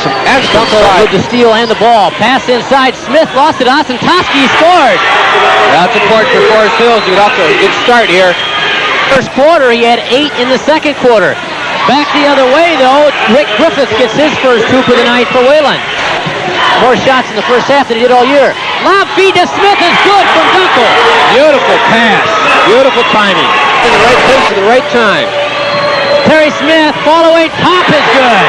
some excellent Dunkel stride. with the steal and the ball. Pass inside. Smith lost it. Osentoski scored. That's important for Forest Hills to get off to a good start here. First quarter, he had 8 in the second quarter. Back the other way, though, Rick Griffith gets his first 2 for the night for Wayland. More shots in the first half than he did all year. Lob feed to Smith is good from Dunkel. Beautiful pass. Beautiful timing. In the right place at the right time. Terry Smith, fall away, pop is good.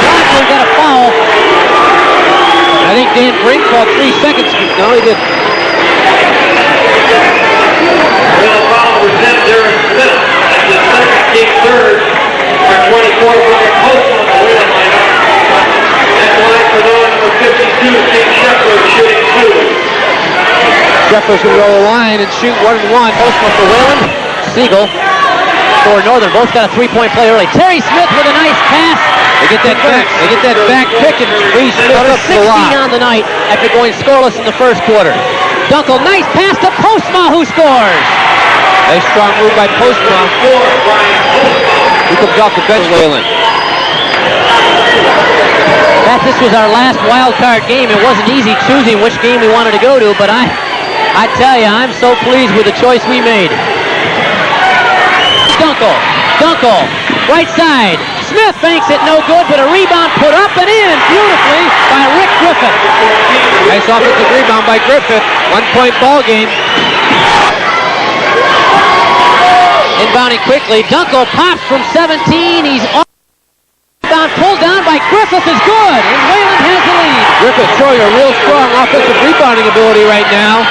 Johnson got a foul. I think Dan Brink called 3 seconds. No, he didn't. Will foul present Darren Smith as the second team third. Our 24 by post on the Whalen lineup. At the line for number 52, Steve Scheffler shooting 2. Scheffler's going to go to the line and shoot 1-1. Postman for Wayland. Siegel for Northern. Both got a 3-point play early. Terry Smith with a nice pass. They get that back. They get that back pick and freeze Smith up to 16 the lock. on the night after going scoreless in the first quarter. Dunkel, nice pass to Postma, who scores. Nice strong move by Postma. He comes off the bench, Wayland. This was our last wild card game. It wasn't easy choosing which game we wanted to go to, but I tell you, I'm so pleased with the choice we made. Dunkel, right side. Smith banks it no good, but a rebound put up and in beautifully by Rick Griffith. Nice offensive rebound by Griffith. 1-point ball game. Inbounding quickly. Dunkel pops from 17. He's off. Rebound pulled down by Griffith is good, and Wayland has the lead. Griffith showing a real strong offensive rebounding ability right now.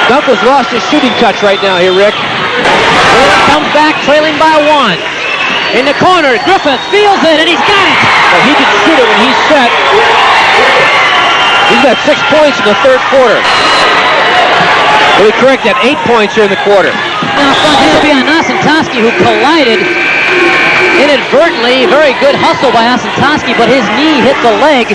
Dunkel's lost his shooting touch right now here, Rick. Wayland comes back trailing by 1. In the corner, Griffith feels it, and he's got it. Well, he can shoot it when he's set. He's got 6 points in the third quarter. To be correct, at 8 points here in the quarter. Now, front will be on Osentoski, who collided inadvertently. Very good hustle by Osentoski, but his knee hit the leg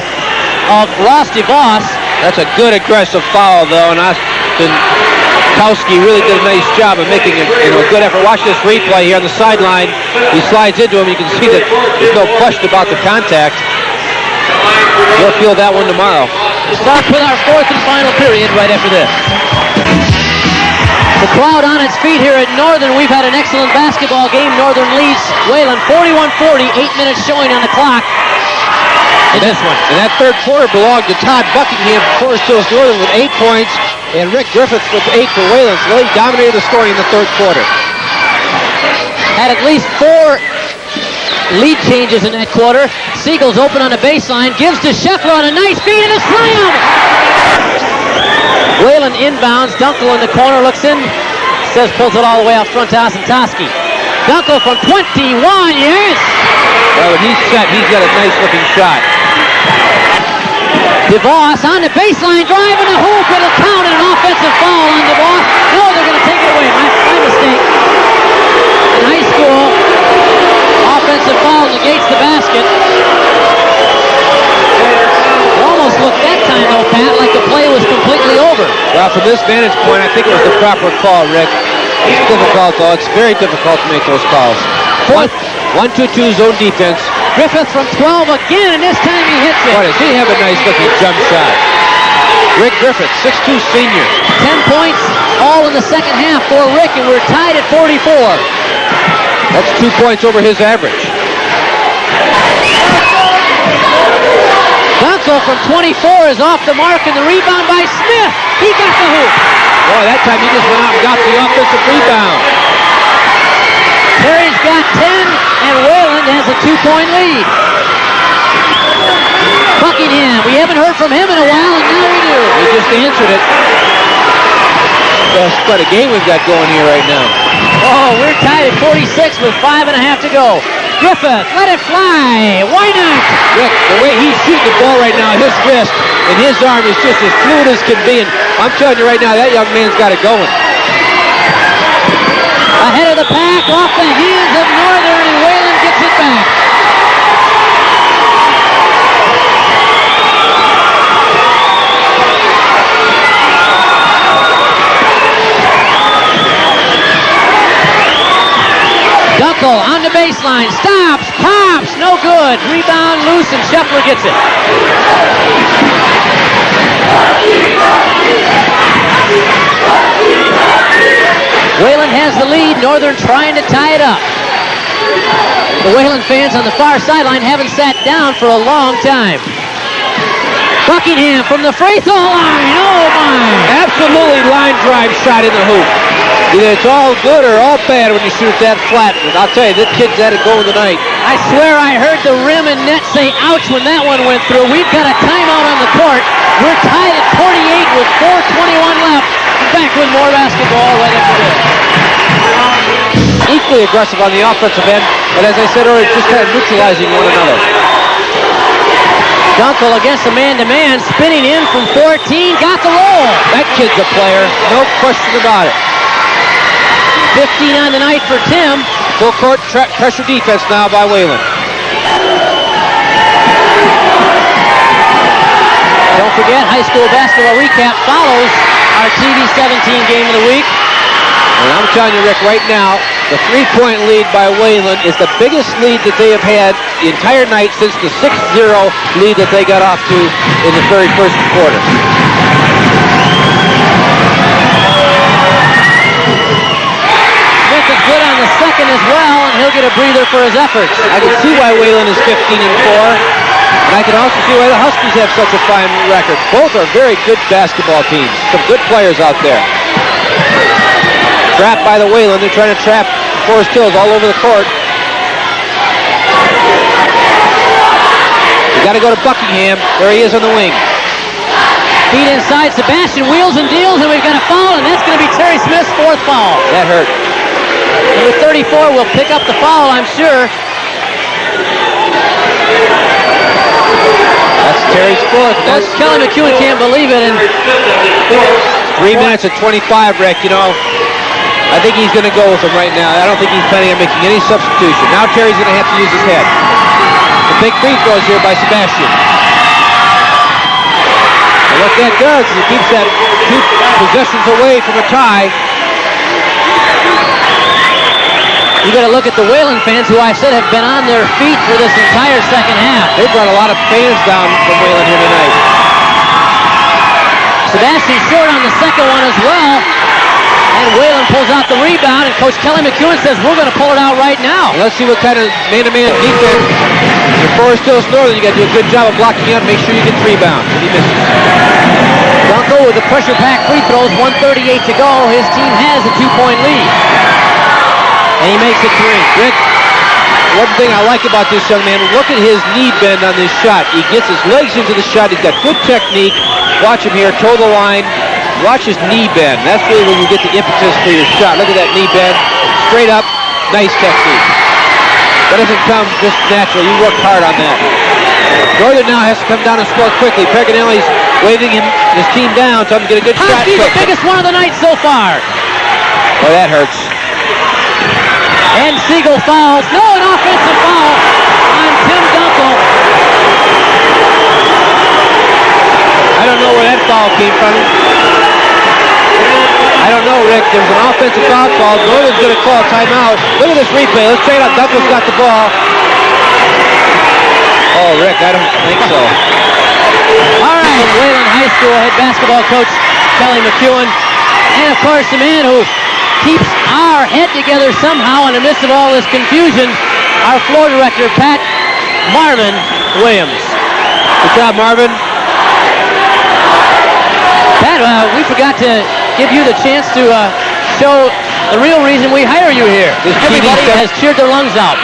of Ross DeVos. That's a good aggressive foul, though, and Osentoski really did a nice job of making a good effort. Watch this replay here on the sideline. He slides into him. You can see that there's no question about the contact. We'll feel that one tomorrow. We'll start with our fourth and final period right after this. The crowd on its feet here at Northern. We've had an excellent basketball game. Northern leads Wayland 41-40. 8 minutes showing on the clock. And this one. And that third quarter belonged to Todd Buckingham for Forest Hills Northern with 8 points, and Rick Griffith with 8 for Wayland. So they dominated the scoring in the third quarter. Had at least 4 lead changes in that quarter. Siegel's open on the baseline. Gives to Scheffler on a nice feed and a slam. Wayland inbounds. Dunkel in the corner looks in. Says pulls it all the way out front to Osentoski. Dunkel from 21. Yes. Well, when he's set, he's got a nice looking shot. DeVos on the baseline, driving the hoop. It'll count and an offensive foul on DeVos. No, they're going to take it away. My mistake. In high school, offensive foul negates the basket. It almost looked that time, though, Pat, like the play was completely over. Well, from this vantage point, I think it was the proper call, Rick. It's difficult, though. It's very difficult to make those calls. 1-2-2 zone defense. Griffith from 12 again, and this time he hits it. Boy, does he have a nice looking jump shot. Rick Griffith, 6'2" senior. 10 points all in the second half for Rick, and we're tied at 44. That's 2 points over his average. Dunkel from 24 is off the mark, and the rebound by Smith. He got the hoop. Boy, that time he just went out and got the offensive rebound. Terry's got 10, and Wayland has a 2-point lead. Buckingham, we haven't heard from him in a while, and now we do. He just answered it. That's quite a game we've got going here right now. Oh, we're tied at 46 with 5.5 to go. Griffith, let it fly. Why not? Rick, the way he's shooting the ball right now, his wrist and his arm is just as fluid as can be. And I'm telling you right now, that young man's got it going. Ahead of the pack, off the hands of Northern, and Wayland gets it back. Dunkel on the baseline, stops, pops. good. Rebound loose, and Scheffler gets it. Wayland has the lead. Northern trying to tie it up. The Wayland fans on the far sideline haven't sat down for a long time. Buckingham from the free throw line. Oh, my. Absolutely line drive shot in the hoop. Either it's all good or all bad when you shoot that flat. And I'll tell you, this kid's had it going tonight. I swear I heard the rim and net say ouch when that one went through. We've got a timeout on the court. We're tied at 48 with 4:21 left. Back with more basketball right after this. Equally aggressive on the offensive end, but as I said earlier, just kind of neutralizing one another. Dunkel against a man-to-man, spinning in from 14, got the roll. That kid's a player, no question about it. 15 on the night for Tim. Full court pressure defense now by Wayland. Don't forget, high school basketball recap follows our TV 17 game of the week. And I'm telling you, Rick, right now, the three-point lead by Wayland is the biggest lead that they have had the entire night since the 6-0 lead that they got off to in the very first quarter. Smith is good on the second as well, and he'll get a breather for his efforts. I can see why Wayland is 15-4. And I can also see why the Huskies have such a fine record. Both are very good basketball teams. Some good players out there. Trapped by the Wayland. They're trying to trap Forest Hills all over the court. You got to go to Buckingham. There he is on the wing. Feet inside. Sebastian wheels and deals, and we've got a foul, and that's going to be Terry Smith's fourth foul. That hurt. Number 34 will pick up the foul, I'm sure. That's Terry's fourth. That's Kelly McEwen can't believe it. And 3 minutes at 25, Rick. You know, I think he's going to go with him right now. I don't think he's planning on making any substitution. Now Terry's going to have to use his head. The big free throws here by Sebastian. And what that does is it keeps that 2 possessions away from a tie. you got to look at the Wayland fans, who I've said have been on their feet for this entire second half. They brought a lot of fans down from Wayland here tonight. Sebastian short on the second one as well. And Wayland pulls out the rebound, and Coach Kelly McEwen says, we're going to pull it out right now. Let's see what kind of man-to-man defense. For Forest Hills Northern, you got to do a good job of blocking out, make sure you get the rebound. And he misses. Dunkel with the pressure-packed free throws, 1:38 to go. His team has a 2-point lead. And he makes it 3. Rick, one thing I like about this young man, look at his knee bend on this shot. He gets his legs into the shot. He's got good technique. Watch him here, toe the line. Watch his knee bend. That's really when you get the impetus for your shot. Look at that knee bend. Straight up, nice technique. That doesn't come just naturally. You work hard on that. Northern now has to come down and score quickly. Peganelli's waving his team down, tell him to get a good shot. Husky, the biggest one of the night so far. Oh, that hurts. And Siegel fouls. No, an offensive foul on Tim Dunkel. I don't know where that foul came from. I don't know, Rick. There was an offensive foul called. Northern's going to call a timeout. Look at this replay. Let's check it out. Dunkel's got the ball. Oh, Rick, I don't think so. All right, Wayland High School head basketball coach Kelly McEwen. And, of course, the man who keeps our head together somehow in the midst of all this confusion, our floor director, Pat Marvin Williams. Good job, Marvin. Pat, we forgot to give you the chance to show the real reason we hire you here. Everybody has cheered their lungs out.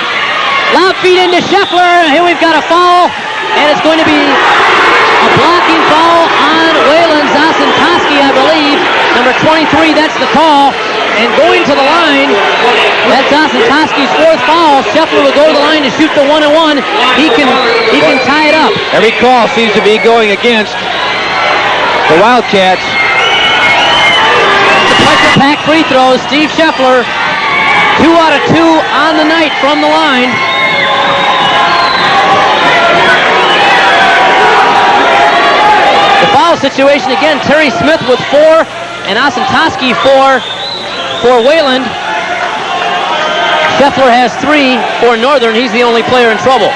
Lob feed into Scheffler. Here we've got a foul, and it's going to be a blocking foul on Wayland Zasentowski, I believe. Number 23, that's the call. And going to the line, that's Zasentowski's fourth foul. Scheffler will go to the line to shoot the 1-on-1. He can tie it up. Every call seems to be going against the Wildcats. The pressure-packed free throws. Steve Scheffler, 2 out of 2 on the night from the line. The foul situation again, Terry Smith with 4 and Zasentowski 4 for Wayland. Scheffler has 3 for Northern. He's the only player in trouble.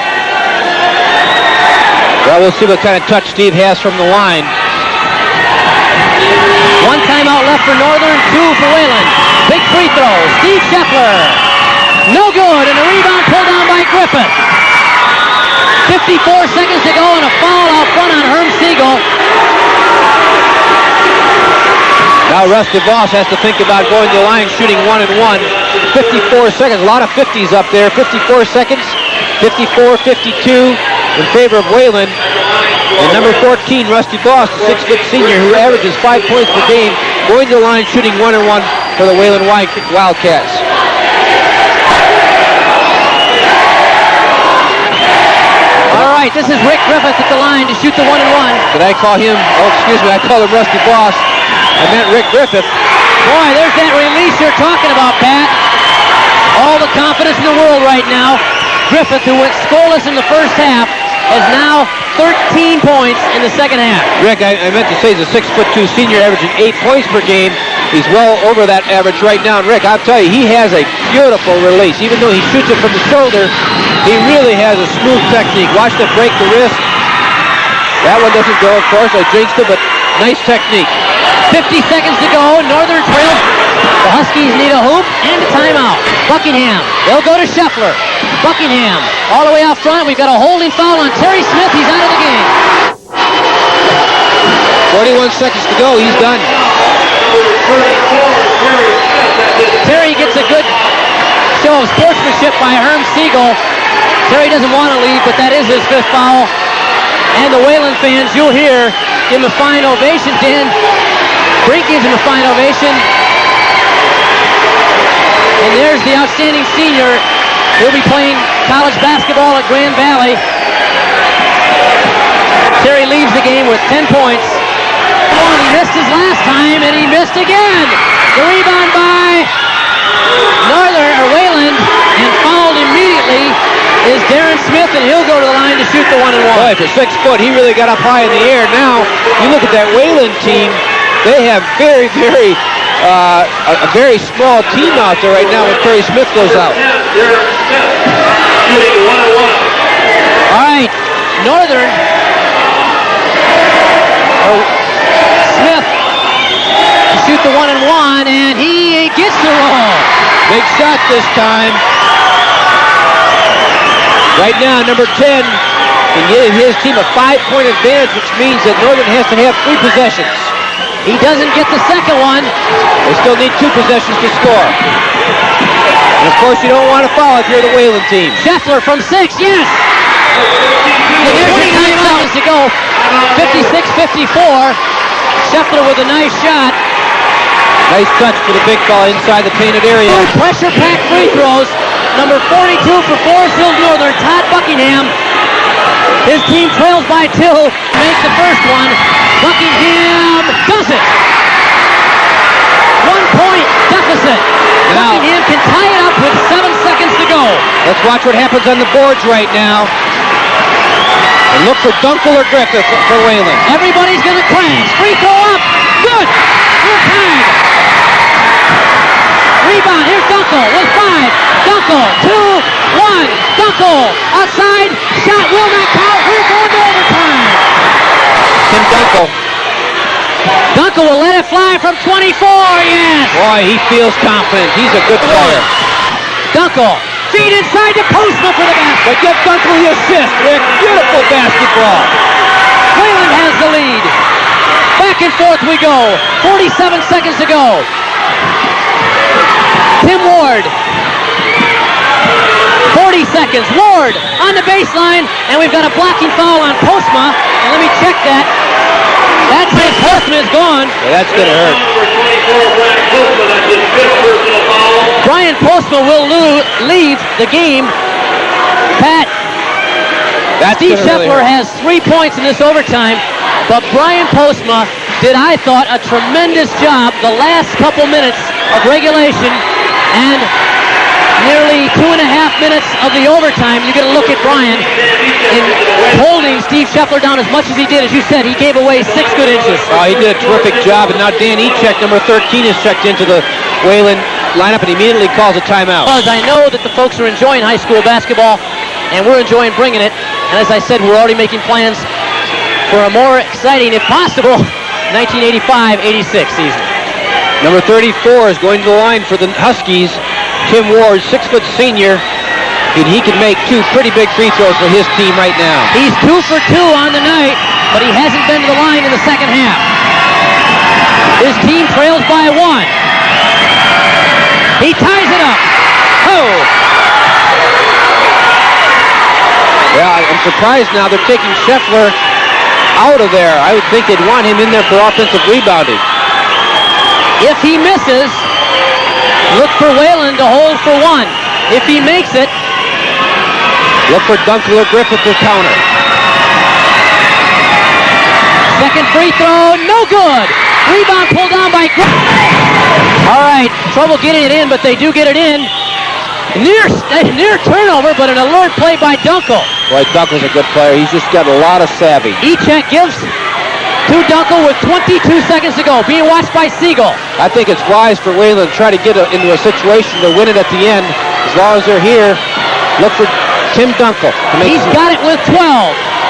Well, we'll see what kind of touch Steve has from the line. One timeout left for Northern, 2 for Wayland. Big free throw, Steve Scheffler. No good, and a rebound pulled down by Griffith. 54 seconds to go, and a foul out front on Herm Siegel. Now Rusty Voss has to think about going to the line, shooting 1 and 1. 54 seconds, a lot of 50s up there. 54 seconds, 54, 52 in favor of Wayland. And number 14, Rusty Voss, the 6-foot senior who averages 5 points per game, going to the line, shooting 1 and 1 for the Wayland Wildcats. All right, this is Rick Griffith at the line to shoot the 1 and 1. Did I call him? Oh, excuse me, I called him Rusty Voss. I meant Rick Griffith. Boy, there's that release you're talking about, Pat. All the confidence in the world right now. Griffith, who went scoreless in the first half, has now 13 points in the second half. Rick, I meant to say he's a 6'2" senior averaging 8 points per game. He's well over that average right now. And Rick, I'll tell you, he has a beautiful release. Even though he shoots it from the shoulder, he really has a smooth technique. Watch the break the wrist. That one doesn't go, of course. I jinxed it, but nice technique. 50 seconds to go. Northern trails. The Huskies need a hoop and a timeout. Buckingham. They'll go to Scheffler. Buckingham all the way out front. We've got a holding foul on Terry Smith. He's out of the game. 41 seconds to go. He's done. Terry gets a good show of sportsmanship by Herm Siegel. Terry doesn't want to leave, but that is his 5th foul. And the Wayland fans, you'll hear, give him a fine ovation. Dan Brink gives him a fine ovation. And there's the outstanding senior. He'll be playing college basketball at Grand Valley. Terry leaves the game with 10 points. Oh, he missed his last time, and he missed again. The rebound by Wayland, and fouled immediately is Darren Smith, and he'll go to the line to shoot the 1 and 1. Boy, for 6 foot, he really got up high in the air. Now, you look at that Wayland team, they have a very small team out there right now when Terry Smith goes out. Shooting 1 and 1. All right, Northern. Smith to shoot the 1 and 1, and he gets the roll. Big shot this time. Right now, number 10 can give his team a 5-point advantage, which means that Northern has to have 3 possessions. He doesn't get the second one. They still need 2 possessions to score. And of course, you don't want to foul if you're the Wayland team. Scheffler from 6, yes! And there's 29 seconds to go. 56-54. Scheffler with a nice shot. Nice touch for the big ball inside the painted area. Pressure-packed free throws. Number 42 for Forest Hill Northern, Todd Buckingham. His team trails by 2. Makes the first one. Buckingham does it. 1-point deficit. Now, Buckingham can tie it up with 7 seconds to go. Let's watch what happens on the boards right now. And look for Dunkel or Griffith for Wayland. Everybody's going to crash. Free throw up. Good. We're tied. Rebound. Here's Dunkel with 5. Dunkel. 2-1. Dunkel outside. Shot will not count. We're going to overtime. Tim Dunkel. Dunkel will let it fly from 24. Yes. Boy, he feels confident. He's a good player. Dunkel. Feed inside to Postma for the basket. But give Dunkel the assist, Rick. Beautiful basketball. Wayland has the lead. Back and forth we go. 47 seconds to go. Tim Ward. 40 seconds. Ward on the baseline, and we've got a blocking foul on Postma. And let me check that. That's it. Postma is gone. Yeah, that's going to hurt. That's his 5th personal foul. Brian Postma will leave the game. Pat, Steve Scheffler has 3 points in this overtime, but Brian Postma did, I thought, a tremendous job the last couple minutes of regulation and nearly 2.5 minutes of the overtime. You're going to look at Brian in holding Steve Scheffler down as much as he did. As you said, he gave away 6 good inches. Oh, he did a terrific job, and now Dan Echek, number 13, is checked into the Wayland lineup and immediately calls a timeout. Because I know that the folks are enjoying high school basketball, and we're enjoying bringing it. And as I said, we're already making plans for a more exciting, if possible, 1985-86 season. Number 34 is going to the line for the Huskies. Tim Ward, 6-foot senior, and he can make two pretty big free throws for his team right now. He's 2 for 2 on the night, but he hasn't been to the line in the second half. His team trails by 1. He ties it up. Oh! Yeah, I'm surprised now they're taking Scheffler out of there. I would think they'd want him in there for offensive rebounding. If he misses, look for Whalen to hold for 1. If he makes it, look for Dunkel or Griffith to counter. Second free throw, no good. Rebound pulled down by Griffith. All right, trouble getting it in, but they do get it in. Near turnover, but an alert play by Dunkel. Boy, Dunkel's a good player. He's just got a lot of savvy. Echek gives to Dunkel with 22 seconds to go, being watched by Siegel. I think it's wise for Whalen to try to get into a situation to win it at the end. As long as they're here, look for Tim Dunkel. He's got it with 12.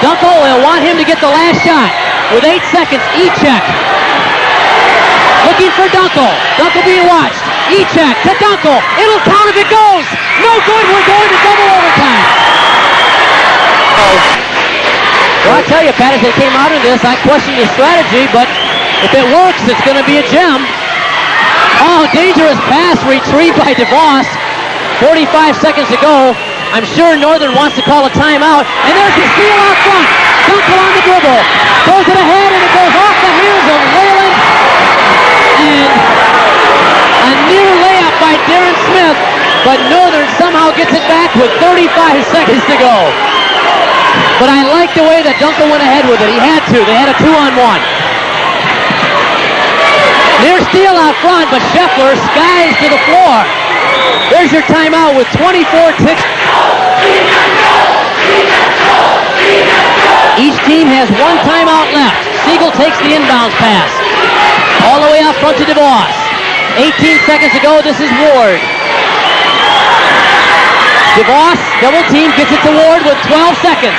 Dunkel will want him to get the last shot. With 8 seconds, Echek looking for Dunkel. Dunkel being watched. Echek to Dunkel. It'll count if it goes. No good. We're going to double overtime. Well, I tell you, Pat, as they came out of this, I questioned his strategy, but if it works, it's going to be a gem. Oh, dangerous pass retrieved by DeVos. 45 seconds to go. I'm sure Northern wants to call a timeout. And there's the steal out front. Dunkel on the dribble. Throws it ahead, and it goes off the hands of Whalen. And a near layup by Darren Smith. But Northern somehow gets it back with 35 seconds to go. But I like the way that Dunkel went ahead with it. He had to. They had a 2-on-1. Near steal out front, but Scheffler skies to the floor. There's your timeout with 24 ticks. Each team has 1 timeout left. Siegel takes the inbounds pass. All the way out front to DeVos. 18 seconds to go. This is Ward. DeVos, double team, gets it to Ward with 12 seconds.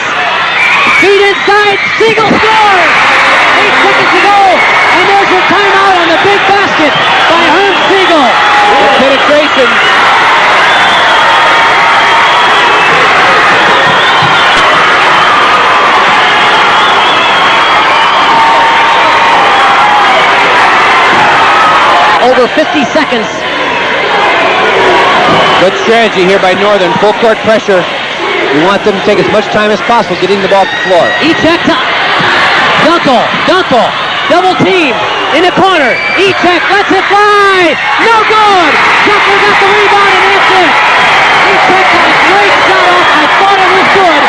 Feed inside. Siegel scores. 8 seconds to go. And there's your timeout on the big basket by Herm Siegel. Good penetration. Over 50 seconds. Good strategy here by Northern. Full court pressure. We want them to take as much time as possible getting the ball to the floor. Echek to Dunkel. Dunkel. Double team in the corner. Echek lets it fly. No good. Dunkel got the rebound, and that's it. Echek got a great shot off. I thought it was good.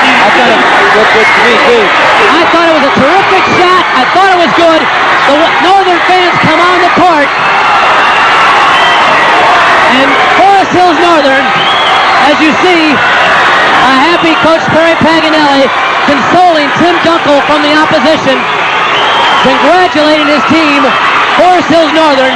I thought it looked good to me, too. I thought it was a terrific shot. I thought it was good. The Northern fans come on the court. And Forest Hills Northern, as you see, a happy Coach Perry Paganelli consoling Tim Dunkel from the opposition, congratulating his team, Forest Hills Northern,